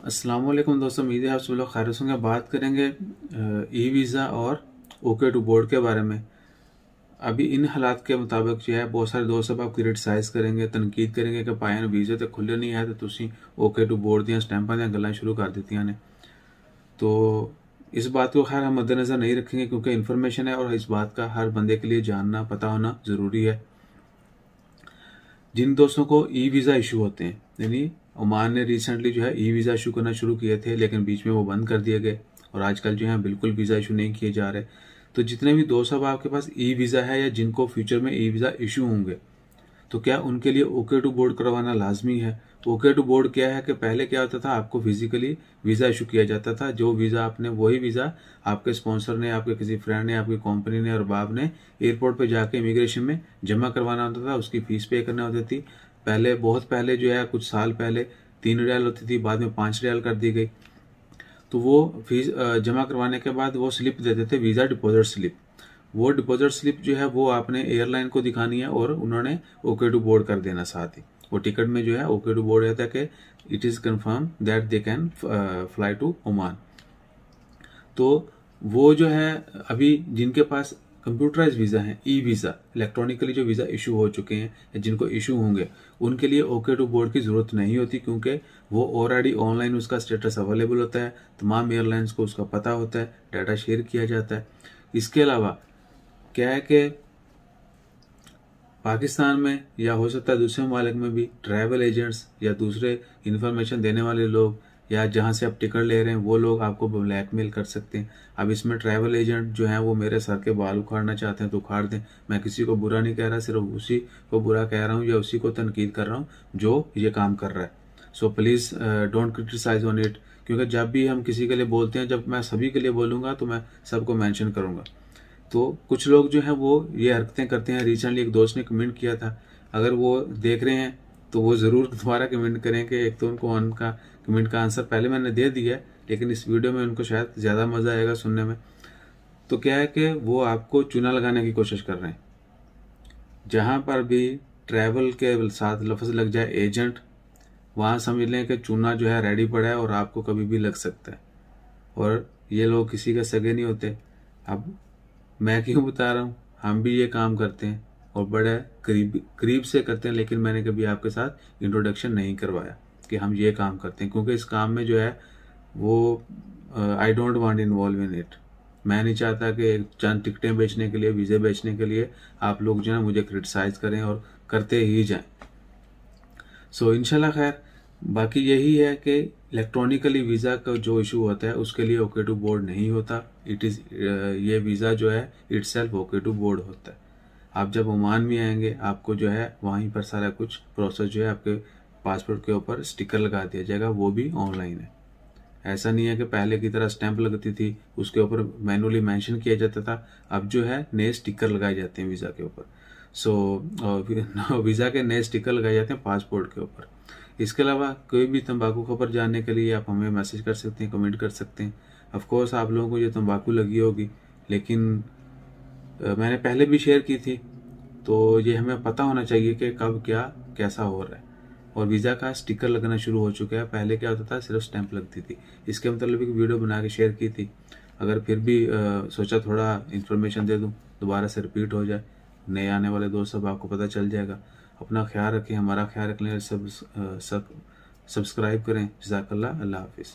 अस्सलाम वालेकुम दोस्तों, उम्मीद है आप सब लोग खैरियत होंगे। बात करेंगे ई वीज़ा और ओके टू बोर्ड के बारे में। अभी इन हालात के मुताबिक जो है बहुत सारे दोस्त अब आप क्रिटिसाइज करेंगे, तनकीद करेंगे कि भाई वीज़े तो खुले नहीं है तो तुसी ओके टू बोर्ड ਦੀਆਂ ਸਟੈਂਪਾਂ ਦੀਆਂ ਗੱਲਾਂ शुरू कर ਦਿੱਤੀਆਂ ने। तो इस बात को खैर हम मद्देनज़र नहीं रखेंगे क्योंकि इन्फॉर्मेशन है और इस बात का हर बंदे के लिए जानना पता होना ज़रूरी है। जिन दोस्तों को ई वीज़ा इशू होते हैं, यानी ओमान ने रिसेंटली जो है ई वीज़ा इशू करना शुरू किए थे लेकिन बीच में वो बंद कर दिए गए और आजकल जो है बिल्कुल वीज़ा इशू नहीं किए जा रहे। तो जितने भी दोस्त अब आपके पास ई वीज़ा है या जिनको फ्यूचर में ई वीज़ा इशू होंगे तो क्या उनके लिए ओके टू बोर्ड करवाना लाजमी है। ओके टू बोर्ड क्या है कि पहले क्या होता था, आपको फिजिकली वीज़ा इशू किया जाता था। जो वीज़ा आपने वही वीज़ा आपके स्पॉन्सर ने, आपके किसी फ्रेंड ने, आपकी कंपनी ने और बाप ने एयरपोर्ट पे जाके इमिग्रेशन में जमा करवाना होता था, उसकी फीस पे करना होती थी। पहले बहुत पहले जो है कुछ साल पहले 3 रियाल होती थी, बाद में 5 रियाल कर दी गई। तो वो फीस जमा करवाने के बाद वो स्लिप देते थे, वीज़ा डिपॉजिट स्लिप। वो डिपॉजिट स्लिप जो है वो आपने एयरलाइन को दिखानी है और उन्होंने ओके टू बोर्ड कर देना साथ ही। वो टिकट में जो है ओके टू बोर्ड रहता है कि it is confirm that they can fly to Oman. तो वो जो है अभी जिनके पास कंप्यूटराइज वीज़ा है, ई वीज़ा, इलेक्ट्रॉनिकली जो वीज़ा इशू हो चुके हैं या जिनको इशू होंगे, उनके लिए ओके टू बोर्ड की ज़रूरत नहीं होती क्योंकि वो ऑलरेडी ऑनलाइन उसका स्टेटस अवेलेबल होता है। तमाम एयरलाइंस को उसका पता होता है, डाटा शेयर किया जाता है। इसके अलावा क्या है कि पाकिस्तान में या हो सकता है दूसरे ममालिक में भी ट्रैवल एजेंट्स या दूसरे इन्फॉर्मेशन देने वाले लोग या जहाँ से आप टिकट ले रहे हैं वो लोग आपको ब्लैकमेल कर सकते हैं। अब इसमें ट्रैवल एजेंट जो है वो मेरे सर के बाल उखाड़ना चाहते हैं तो उखाड़ दें। मैं किसी को बुरा नहीं कह रहा, सिर्फ उसी को बुरा कह रहा हूँ या उसी को तनकीद कर रहा हूँ जो ये काम कर रहा है। So please don't criticise on it, क्योंकि जब भी हम किसी के लिए बोलते हैं, जब मैं सभी के लिए बोलूँगा तो मैं सबको मैंशन करूँगा। तो कुछ लोग जो है वो ये हरकतें करते हैं। रिसेंटली एक दोस्त ने कमेंट किया था, अगर वो देख रहे हैं तो वो ज़रूर दोबारा कमेंट करें कि एक तो उनको उनका कमेंट का आंसर पहले मैंने दे दिया है लेकिन इस वीडियो में उनको शायद ज़्यादा मज़ा आएगा सुनने में। तो क्या है कि वो आपको चूना लगाने की कोशिश कर रहे हैं। जहाँ पर भी ट्रैवल के साथ लफ्ज़ लग जाए एजेंट, वहाँ समझ लें कि चूना जो है रेडी पड़ा है और आपको कभी भी लग सकता है। और ये लोग किसी के सगे नहीं होते। अब मैं क्यों बता रहा हूँ, हम भी ये काम करते हैं और बड़े करीब से करते हैं, लेकिन मैंने कभी आपके साथ इंट्रोडक्शन नहीं करवाया कि हम ये काम करते हैं क्योंकि इस काम में जो है वो I don't want involve in it. मैं नहीं चाहता कि चंद टिकटें बेचने के लिए, वीज़े बेचने के लिए आप लोग जो है मुझे क्रिटिसाइज करें और करते ही जाएं। सो इंशाल्लाह खैर, बाकी यही है कि इलेक्ट्रॉनिकली वीज़ा का जो इशू होता है उसके लिए ओके टू बोर्ड नहीं होता। इट इज़ ये वीज़ा जो है इटसेल्फ ओके टू बोर्ड होता है। आप जब ओमान में आएंगे आपको जो है वहीं पर सारा कुछ प्रोसेस जो है आपके पासपोर्ट के ऊपर स्टिकर लगा दिया जाएगा, वो भी ऑनलाइन है। ऐसा नहीं है कि पहले की तरह स्टैंप लगती थी उसके ऊपर मैनुअली मेंशन किया जाता था। अब जो है नए स्टिकर लगाए जाते हैं वीज़ा के ऊपर। सो वीज़ा के नए स्टिकर लगाए जाते हैं पासपोर्ट के ऊपर। इसके अलावा कोई भी तंबाकू खबर जानने के लिए आप हमें मैसेज कर सकते हैं, कमेंट कर सकते हैं। ऑफ कोर्स आप लोगों को ये तंबाकू लगी होगी लेकिन मैंने पहले भी शेयर की थी, तो ये हमें पता होना चाहिए कि कब क्या कैसा हो रहा है। और वीज़ा का स्टिकर लगना शुरू हो चुका है। पहले क्या होता था, सिर्फ स्टैंप लगती थी। इसके मतलब एक वीडियो बना के शेयर की थी। अगर फिर भी सोचा थोड़ा इन्फॉर्मेशन दे दूँ, दोबारा से रिपीट हो जाए, नए आने वाले दोस्त सब आपको पता चल जाएगा। अपना ख्याल रखें, हमारा ख्याल रख लें, सब्सक्राइब करें। जज़ाकल्लाह, अल्लाह हाफिज़।